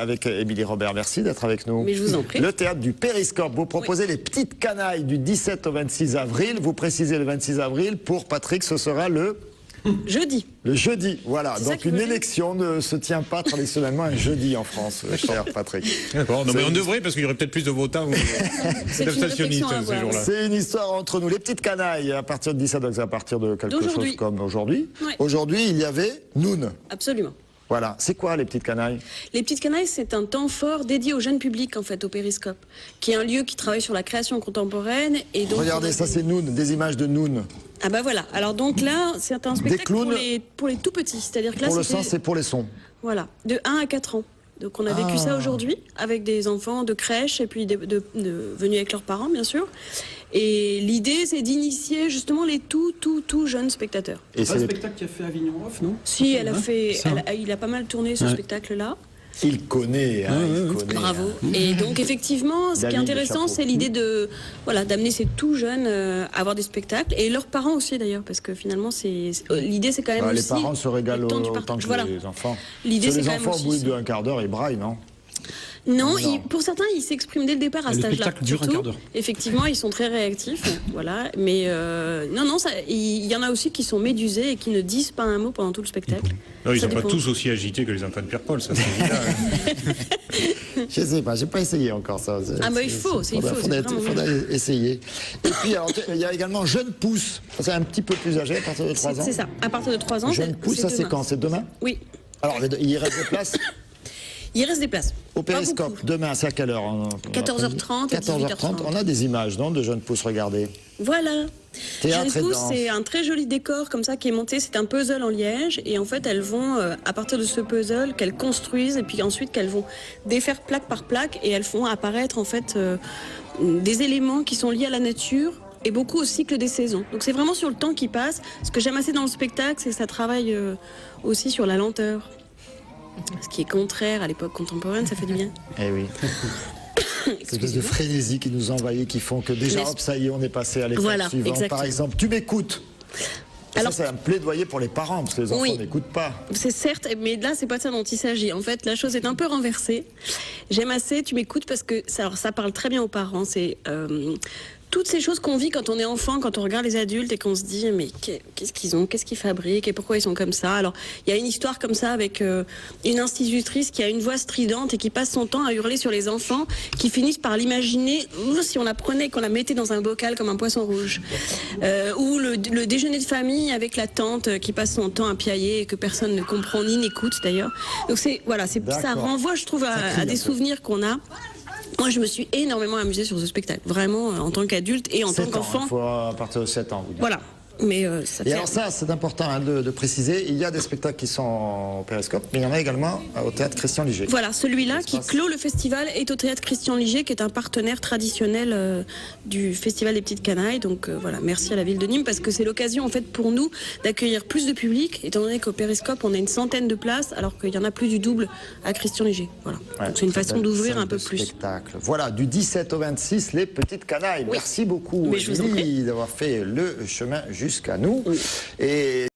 avec Émilie Robert. Merci d'être avec nous. Mais je vous en prie. Le théâtre du Périscope. Vous proposez les petites canailles du 17 au 26 avril. Vous précisez le 26 avril. Pour Patrick, ce sera le... Jeudi. Le jeudi, voilà. Donc une élection ne se tient pas traditionnellement un jeudi en France, cher Patrick. D'accord, mais on devrait, parce qu'il y aurait peut-être plus de votants ou d'abstentionnistes ce jour-là. C'est une histoire entre nous. Les petites canailles, à partir de 17, donc à partir de quelque chose comme aujourd'hui. Ouais. Aujourd'hui, il y avait Noun. Absolument. Voilà. C'est quoi les petites canailles? Les petites canailles, c'est un temps fort dédié au jeune public, en fait, au Périscope, qui est un lieu qui travaille sur la création contemporaine. Et donc, regardez, ça c'est Noun, des images de Noun. Ah bah voilà. Alors donc là, c'est un spectacle pour les tout petits. C'est-à-dire que là, pour le sens et pour les sons. Voilà, de 1 à 4 ans. Donc on a vécu ça aujourd'hui avec des enfants de crèche et puis venus avec leurs parents, bien sûr. Et l'idée, c'est d'initier justement les tout jeunes spectateurs. Et c'est le spectacle qui a fait Avignon Off, non? Si, il a pas mal tourné ce spectacle-là. Il connaît, hein, il connaît. Bravo. Et donc effectivement, ce qui est intéressant, c'est l'idée de d'amener ces tout jeunes à avoir des spectacles et leurs parents aussi d'ailleurs, parce que finalement l'idée c'est quand même les aussi parents se régalent autant que les enfants. L'idée c'est les quand même enfants aussi au bout d'un quart d'heure ils braillent, non? Non, pour certains, ils s'expriment dès le départ à cet âge-là. Le spectacle dure un quart d'heure. Effectivement, ils sont très réactifs, voilà. Mais non, il y en a aussi qui sont médusés et qui ne disent pas un mot pendant tout le spectacle. Non, ils ne sont pas tous aussi agités que les enfants de Pierre-Paul, ça c'est évident. Je sais pas, j'ai pas essayé encore ça. Ah bah il faudrait essayer. Et puis alors, il y a également Jeune Pousse. C'est un petit peu plus âgé, à partir de 3 ans. C'est ça, à partir de 3 ans. Jeune Pousse, ça c'est quand? C'est demain? Oui. Alors, il reste des places? Il reste des places. Au Périscope, demain, c'est à quelle heure? 14h30 et 18h30. On a des images, non, de Jeune Pousse, regardez. Voilà. Théâtre Jeune Pousse, c'est un très joli décor comme ça qui est monté. C'est un puzzle en liège. Et en fait, elles vont, à partir de ce puzzle, qu'elles construisent et puis ensuite qu'elles vont défaire plaque par plaque et elles font apparaître en fait des éléments qui sont liés à la nature et beaucoup au cycle des saisons. Donc c'est vraiment sur le temps qui passe. Ce que j'aime assez dans le spectacle, c'est que ça travaille aussi sur la lenteur. Ce qui est contraire à l'époque contemporaine, ça fait du bien. Eh oui. Cette espèce de frénésie qui nous envahit, qui font que déjà, hop, ça y est, on est passé à l'étape suivante. Exactement. Par exemple, tu m'écoutes. Alors, ça, c'est un plaidoyer pour les parents, parce que les enfants n'écoutent pas. C'est certes, mais là, c'est pas de ça dont il s'agit. En fait, la chose est un peu renversée. J'aime assez, tu m'écoutes, parce que ça parle très bien aux parents. C'est toutes ces choses qu'on vit quand on est enfant, quand on regarde les adultes et qu'on se dit mais qu'est-ce qu'ils ont, qu'est-ce qu'ils fabriquent et pourquoi ils sont comme ça. Alors il y a une histoire comme ça avec une institutrice qui a une voix stridente et qui passe son temps à hurler sur les enfants qui finissent par l'imaginer si on la prenait et qu'on la mettait dans un bocal comme un poisson rouge. Ou le déjeuner de famille avec la tante qui passe son temps à piailler et que personne ne comprend ni n'écoute d'ailleurs. Donc ça renvoie, je trouve, à des souvenirs qu'on a. Moi, je me suis énormément amusée sur ce spectacle, vraiment, en tant qu'adulte et en tant qu'enfant. À partir de 7 ans, vous dites. Voilà. Mais alors ça, c'est important hein, de préciser, il y a des spectacles qui sont au Périscope, mais il y en a également au Théâtre Christian Liger. Voilà, celui-là qui clôt le festival est au Théâtre Christian Liger, qui est un partenaire traditionnel du Festival des Petites Canailles. Donc voilà, merci à la ville de Nîmes, parce que c'est l'occasion en fait pour nous d'accueillir plus de public, étant donné qu'au Périscope, on a une centaine de places, alors qu'il y en a plus du double à Christian Liger. Voilà. Ouais, donc c'est une façon d'ouvrir un peu plus. Spectacle. Voilà, du 17 au 26, les Petites Canailles. Oui. Merci beaucoup, Émilie, d'avoir fait le chemin jusqu'à nous. Oui. Et